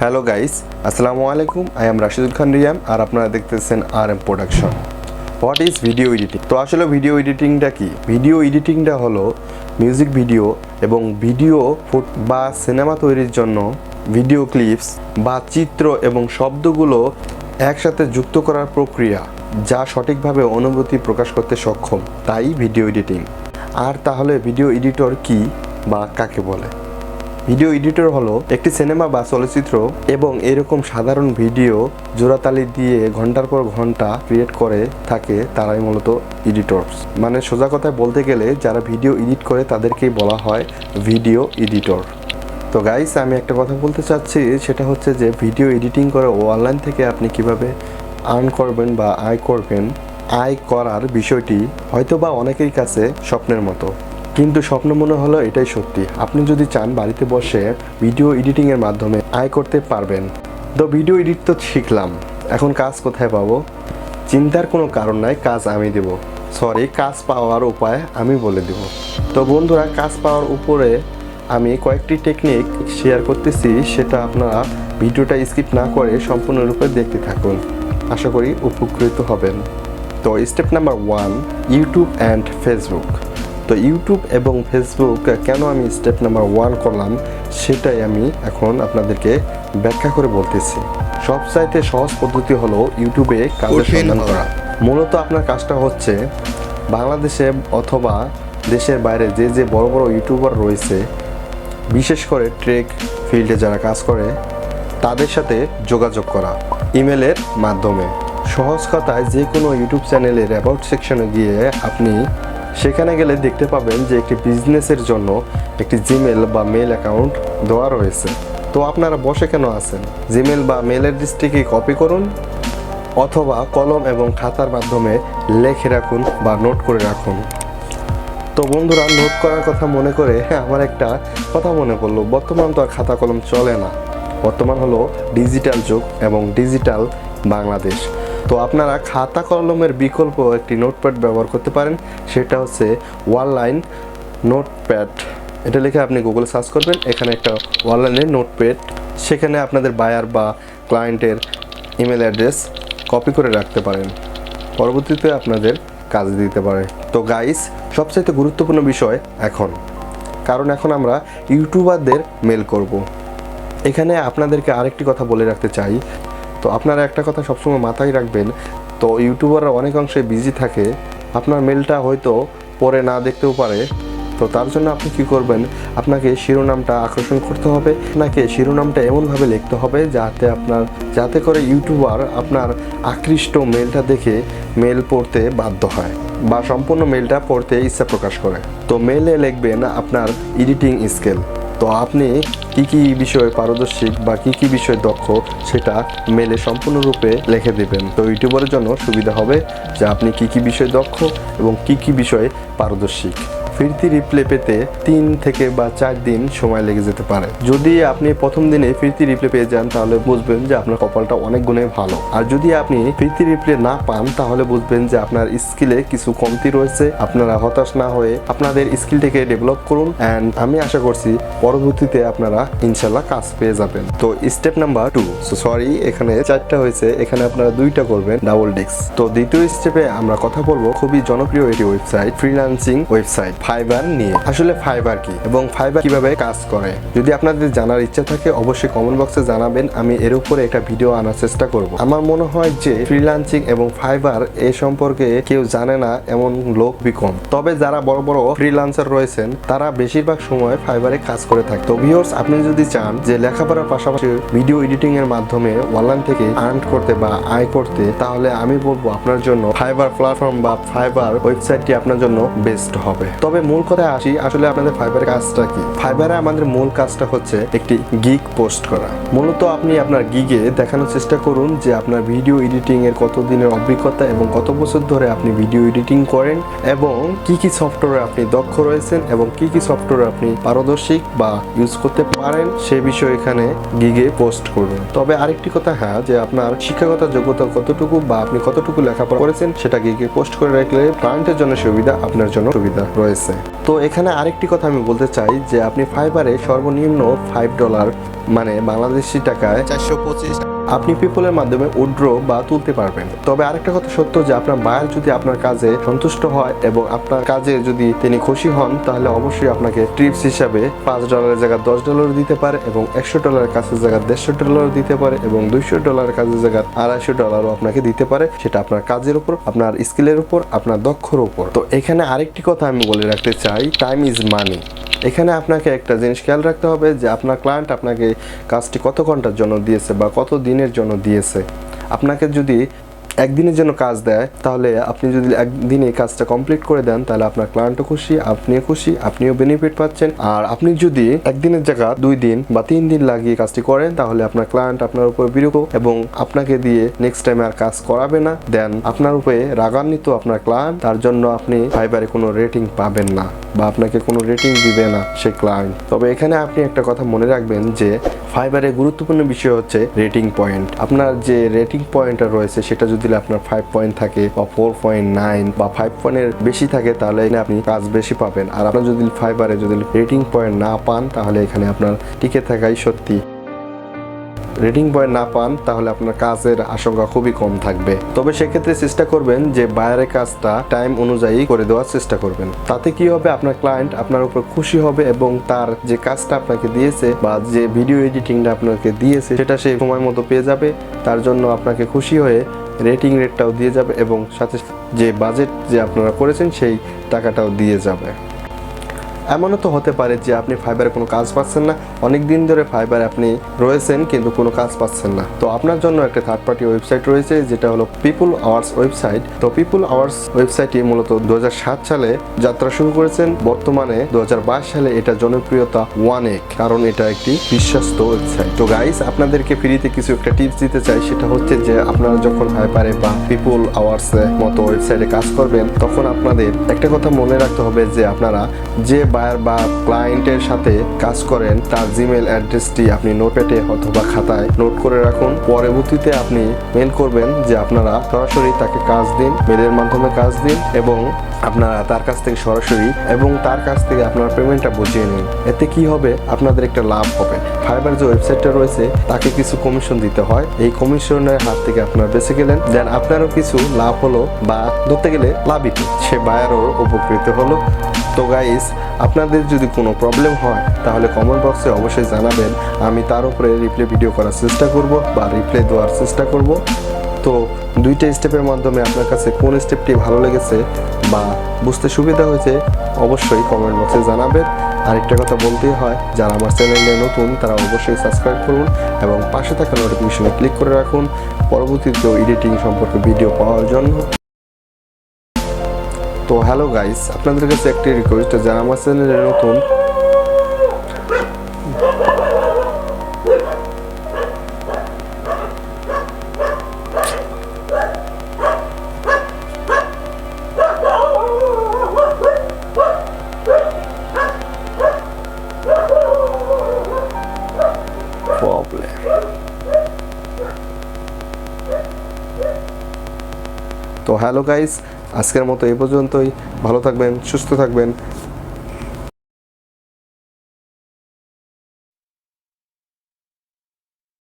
Hello guys, আসসালামু আলাইকুম। I am rashedul রিয়াম আর আপনারা দেখতেছেন RM production. What is video editing? তো আসলে ভিডিও এডিটিংটা কি? ভিডিও এডিটিংটা হলো মিউজিক ভিডিও এবং ভিডিও বা সিনেমা তৈরির জন্য ভিডিও ক্লিপস বা চিত্র এবং শব্দগুলো একসাথে যুক্ত করার প্রক্রিয়া, যা সঠিকভাবে অনুভূতি প্রকাশ করতে সক্ষম, তাই ভিডিও এডিটিং। আর তাহলে ভিডিও এডিটর কি বা কাকে বলে? ভিডিও এডিটর হলো একটি সিনেমা বা চলচ্চিত্র এবং এরকম সাধারণ ভিডিও জোড়াতালি দিয়ে ঘন্টার পর ঘন্টা ক্রিয়েট করে থাকে, তারাই মূলত এডিটরস। মানে সোজা কথায় বলতে গেলে যারা ভিডিও এডিট করে তাদেরকেই বলা হয় ভিডিও এডিটর। তো গাইস, আমি একটা কথা বলতে চাচ্ছি, সেটা হচ্ছে যে ভিডিও এডিটিং করে অনলাইন থেকে আপনি কিভাবে আর্ন করবেন বা আয় করবেন। আয় করার বিষয়টি হয়তো বা অনেকের কাছে স্বপ্নের মতো, কিন্তু স্বপ্ন মনে হলো এটাই সত্যি। আপনি যদি চান বাড়িতে বসে ভিডিও এডিটিংয়ের মাধ্যমে আয় করতে পারবেন। তো ভিডিও এডিট তো শিখলাম, এখন কাজ কোথায় পাবো? চিন্তার কোনো কারণ নাই, কাজ আমি দেব। কাজ পাওয়ার উপায় আমি বলে দেব। তো বন্ধুরা, কাজ পাওয়ার উপরে আমি কয়েকটি টেকনিক শেয়ার করতেছি, সেটা আপনারা ভিডিওটা স্কিপ না করে সম্পূর্ণরূপে দেখতে থাকুন। আশা করি উপকৃত হবেন। তো step number 1, YouTube and Facebook. তো ইউটিউব এবং ফেসবুক কেন আমি স্টেপ নাম্বার 1 করলাম, সেটাই আমি এখন আপনাদেরকে ব্যাখ্যা করে বলতেছি। সবচাইতে সহজ পদ্ধতি হলো ইউটিউবে কাজের সন্ধান করা। মূলত আপনার কাজটা হচ্ছে বাংলাদেশে অথবা দেশের বাইরে যে বড় বড় ইউটিউবার রয়েছে, বিশেষ করে ট্রেক ফিল্ডে যারা কাজ করে, তাদের সাথে যোগাযোগ করা ইমেলের মাধ্যমে। সহজ কথায় যে কোনো ইউটিউব চ্যানেলের অ্যাবাউট সেকশনে গিয়ে আপনি সেখানে গেলে দেখতে পাবেন যে একটি বিজনেসের জন্য একটি জিমেল বা মেল অ্যাকাউন্ট দেওয়া রয়েছে। তো আপনারা বসে কেন আছেন? জিমেল বা মেল অ্যাড্রেসটিকে কপি করুন অথবা কলম এবং খাতার মাধ্যমে লিখে রাখুন বা নোট করে রাখুন। তো বন্ধুরা, নোট করার কথা মনে করে আমার একটা কথা মনে পড়লো। বর্তমান তো আর খাতা কলম চলে না, বর্তমান হলো ডিজিটাল যুগ এবং ডিজিটাল বাংলাদেশ। তো আপনারা খাতা কলমের বিকল্প একটি নোটপ্যাড ব্যবহার করতে পারেন, সেটা হচ্ছে অনলাইন নোটপ্যাড। এটা লিখে আপনি গুগলে সার্চ করবেন, এখানে একটা অনলাইনের নোটপ্যাড, সেখানে আপনাদের বায়ার বা ক্লায়েন্টের ইমেল অ্যাড্রেস কপি করে রাখতে পারেন, পরবর্তীতে আপনাদের কাজ দিতে পারে। তো গাইস, সবচাইতে গুরুত্বপূর্ণ বিষয় এখন, কারণ এখন আমরা ইউটিউবারদের মেল করব। এখানে আপনাদেরকে আরেকটি কথা বলে রাখতে চাই। তো আপনারা একটা কথা সবসময় মাথায় রাখবেন, তো ইউটিউবাররা অনেক অংশে বিজি থাকে, আপনার মেলটা হয়তো পরে না দেখতেও পারে। তো তার জন্য আপনি কি করবেন, আপনাকে শিরোনামটা আকর্ষণ করতে হবে, আপনাকে শিরোনামটা এমনভাবে লিখতে হবে যাতে করে ইউটিউবার আপনার আকৃষ্ট মেলটা দেখে মেল পড়তে বাধ্য হয় বা সম্পূর্ণ মেলটা পড়তে ইচ্ছা প্রকাশ করে। তো মেলে লিখবেন আপনার এডিটিং স্কিল। তো আপনি কি বিষয়ে পারদর্শী বা কি বিষয়ে দক্ষ, সেটা মেলে সম্পূর্ণরূপে লিখে দেবেন। তো ইউটিউবারের জন্য সুবিধা হবে যে আপনি কি বিষয়ে দক্ষ এবং কি বিষয়ে পারদর্শী। ফিরতি রিপ্লে পেতে 3 থেকে বা 4 দিন সময় লেগে যেতে পারে। যদি আপনি প্রথম দিনে ফিরতি রিপ্লে পেয়ে যান, তাহলে বুঝবেন যে আপনার কপালটা অনেক গুণে ভালো। আর যদি আপনি ফিরতি রিপ্লে না পান, তাহলে বুঝবেন যে আপনার স্কিলে কিছু কমতি রয়েছে। আপনারা হতাশ না হয়ে আপনাদের স্কিলটাকে ডেভেলপ করুন, অ্যান্ড আমি আশা করছি পরবর্তীতে আপনারা ইনশাল্লাহ কাজ পেয়ে যাবেন। তো স্টেপ নাম্বার 2, এখানে 4টা হয়েছে, এখানে আপনারা 2টা করবেন ডাবল ডিস্ক। তো দ্বিতীয় স্টেপে আমরা কথা বলবো খুবই জনপ্রিয় একটি ওয়েবসাইট, ফ্রিল্যান্সিং ওয়েবসাইট ফাইবার নিয়ে। আসলে ফাইবার কি এবং ফাইবার কিভাবে কাজ করে, যদি আপনাদের জানার ইচ্ছা থাকে অবশ্যই কমেন্ট বক্সে জানাবেন। আমি এর উপরে একটা ভিডিও আনার চেষ্টা করব। আমার মনে হয় যে ফ্রিল্যান্সিং এবং ফাইবার এ সম্পর্কে কেউ জানে না এমন লোক কম। তবে যারা বড় বড় ফ্রিল্যান্সার রয়েছেন, তারা বেশিরভাগ সময় ফাইবারে কাজ করে থাকে। তো ভিউয়ার্স, আপনি যদি চান যে লেখাপড়ার পাশাপাশি ভিডিও এডিটিং এর মাধ্যমে অনলাইন থেকে আর্ন করতে বা আয় করতে, তাহলে আমি বলবো আপনার জন্য ফাইবার প্ল্যাটফর্ম বা ফাইবার ওয়েবসাইটটি আপনার জন্য বেস্ট হবে। তবে মূল কথায় আসি, আসলে আপনাদের ফাইবারের কাজটা কি? ফাইবারে আমাদের মূল কাজটা হচ্ছে একটি গিগ পোস্ট করা। মূলত আপনি আপনার গিগে দেখানোর চেষ্টা করুন যে আপনার ভিডিও এডিটিং এর কত দিনের অভিজ্ঞতা এবং কত বছর ধরে আপনি ভিডিও এডিটিং করেন এবং কি সফটওয়্যারে আপনি দক্ষ রয়েছেন এবং কি সফটওয়্যারে আপনি পারদর্শী বা ইউজ করতে পারেন, সে বিষয়ে এখানে গিগে পোস্ট করুন। তবে আরেকটি কথা, যে আপনার শিক্ষাগত যোগ্যতা কতটুকু বা আপনি কতটুকু লেখাপড়া করেছেন, সেটা গিগে পোস্ট করে রাখলে ক্লায়েন্টের জন্য সুবিধা, আপনার জন্য সুবিধা রয়েছে। আছে। তো এখানে আরেকটি কথা আমি বলতে চাই যে আপনি ফাইবারে সর্বনিম্ন $5 মানে বাংলাদেশি টাকায় 425 আপনি পিপলের মাধ্যমে উইথড্র বা তুলতে পারবেন। তবে আরেকটা কথা সত্য যে আপনার বায়ার যদি আপনার কাজে সন্তুষ্ট হয় এবং আপনার কাজে যদি তিনি খুশি হন, তাহলে অবশ্যই আপনাকে টিপস হিসাবে $5 জায়গায় $10 দিতে পারে এবং $100 কাছের জায়গায় $150 দিতে পারে এবং $200 কাজের জায়গায় $250 আপনাকে দিতে পারে। সেটা আপনার কাজের উপর, আপনার স্কিলের উপর, আপনার দক্ষর উপর। তো এখানে আরেকটি কথা আমি বলে রাখতে চাই, টাইম ইজ মানি। এখানে আপনাকে একটা জিনিস খেয়াল রাখতে হবে যে আপনার ক্লায়েন্ট আপনাকে কাজটি কত ঘন্টার জন্য দিয়েছে বা কত দিনের জন্য দিয়েছে। আপনাকে যদি একদিনের জন্য কাজ দেয়, তাহলে আপনি যদি একদিনে কাজটা কমপ্লিট করে দেন, তাহলে আপনার ক্লায়েন্টও খুশি, আপনিও খুশি, আপনিও বেনিফিট পাচ্ছেন। আর আপনি যদি একদিনের জায়গা 2 দিন বা 3 দিন লাগিয়ে কাজটি করেন, তাহলে আপনার ক্লায়েন্ট আপনার উপর বিরক্ত এবং আপনাকে দিয়ে নেক্সট টাইম আর কাজ করাবে না। দেন আপনার উপরে রাগান্বিত আপনার ক্লায়েন্ট, তার জন্য আপনি ফাইবারে কোনো রেটিং পাবেন না বা আপনাকে কোনো রেটিং দিবে না সে ক্লায়েন্ট। তবে এখানে আপনি একটা কথা মনে রাখবেন যে ফাইবারে গুরুত্বপূর্ণ বিষয় হচ্ছে রেটিং পয়েন্ট। আপনার যে রেটিং পয়েন্টটা রয়েছে সেটা যদি আপনার 5 পয়েন্ট থাকে বা 4.9 বা 5 পয়েন্টের বেশি থাকে, তাহলে আপনি কাজ বেশি পাবেন। আর আপনার যদি ফাইবারে যদি রেটিং পয়েন্ট না পান, তাহলে এখানে আপনার টিকে থাকাই সত্যি। রেটিং পয়েন্ট না পান, তাহলে আপনার কাজের আশঙ্কা খুবই কম থাকবে। তবে সেক্ষেত্রে চেষ্টা করবেন যে বায়ারের কাজটা টাইম অনুযায়ী করে দেওয়ার চেষ্টা করবেন। তাতে কি হবে, আপনার ক্লায়েন্ট আপনার উপর খুশি হবে এবং তার যে কাজটা আপনাকে দিয়েছে বা যে ভিডিও এডিটিংটা আপনাকে দিয়েছে সেটা সে সময় মতো পেয়ে যাবে। তার জন্য আপনাকে খুশি হয়ে রেটিং রেটটাও দিয়ে যাবে এবং সাথে যে বাজেট যে আপনারা করেছেন সেই টাকাটাও দিয়ে যাবে। এমনও তো হতে পারে যে আপনি ফাইবারে কোনো কাজ পাচ্ছেন না, অনেক দিন ধরে ফাইবারে আপনি রয়েছেন কিন্তু কোনো কাজ পাচ্ছেন না। তো আপনার জন্য একটা থার্ড পার্টি ওয়েবসাইট রয়েছে, যেটা হলো পিপল আওয়ার্স ওয়েবসাইট। তো পিপল আওয়ার্স ওয়েবসাইটটি মূলত 2007 সালে যাত্রা শুরু করেছেন। বর্তমানে 2022 সালে এটা জনপ্রিয়তা 1x, কারণ এটা একটি বিশ্বস্ত ওয়েবসাইট। তো গাইস, আপনাদেরকে ফ্রিতে কিছু একটা টিপস দিতে চাই, সেটা হচ্ছে যে আপনারা যখন ফাইবারে বা পিপল আওয়ার্সের মতো ওয়েবসাইটে কাজ করবেন, তখন আপনাদের একটা কথা মনে রাখতে হবে যে আপনারা যে বায়ার বা ক্লায়েন্টের সাথে কাজ করেন তার জিমেল অ্যাড্রেসটি আপনি নোটপ্যাডে অথবা খাতায় নোট করে রাখুন। পরবর্তীতে আপনি মেল করবেন যে আপনারা সরাসরি তাকে কাজ দিন, মেলের মাধ্যমে কাজ দিন এবং আপনারা তার কাছ থেকে সরাসরি এবং তার কাছ থেকে আপনার পেমেন্টটা বুঝিয়ে নিন। এতে কি হবে, আপনাদের একটা লাভ হবে। ফাইবার যে ওয়েবসাইটটা রয়েছে তাকে কিছু কমিশন দিতে হয়, এই কমিশনের হাত থেকে আপনারা বেঁচে গেলেন, দেন আপনারও কিছু লাভ হলো বা ধরতে গেলে লাভই, সে বায়ারও উপকৃত হলো। তো গাইস, আপনাদের যদি কোনো প্রবলেম হয় তাহলে কমেন্ট বক্সে অবশ্যই জানাবেন, আমি তার উপরে রিপ্লাই ভিডিও করার চেষ্টা করব বা রিপ্লাই দেওয়ার চেষ্টা করব। তো দুইটা স্টেপের মাধ্যমে আপনার কাছে কোন স্টেপটি ভালো লেগেছে বা বুঝতে সুবিধা হয়েছে অবশ্যই কমেন্ট বক্সে জানাবেন। আরেকটা কথা বলতেই হয়, যারা আমার চ্যানেলে নতুন তারা অবশ্যই সাবস্ক্রাইব করুন এবং পাশে থাকা নোটিফিকেশনে ক্লিক করে রাখুন পরবর্তীতে এডিটিং সম্পর্কে ভিডিও পাওয়ার জন্য। তো হ্যালো গাইস, আপনাদের কাছে একটি রিকোয়েস্ট, যারা আমার চ্যানেলে নতুন তো হ্যালো গাইস, আজকের মতো এই পর্যন্তই। ভালো থাকবেন, সুস্থ থাকবেন।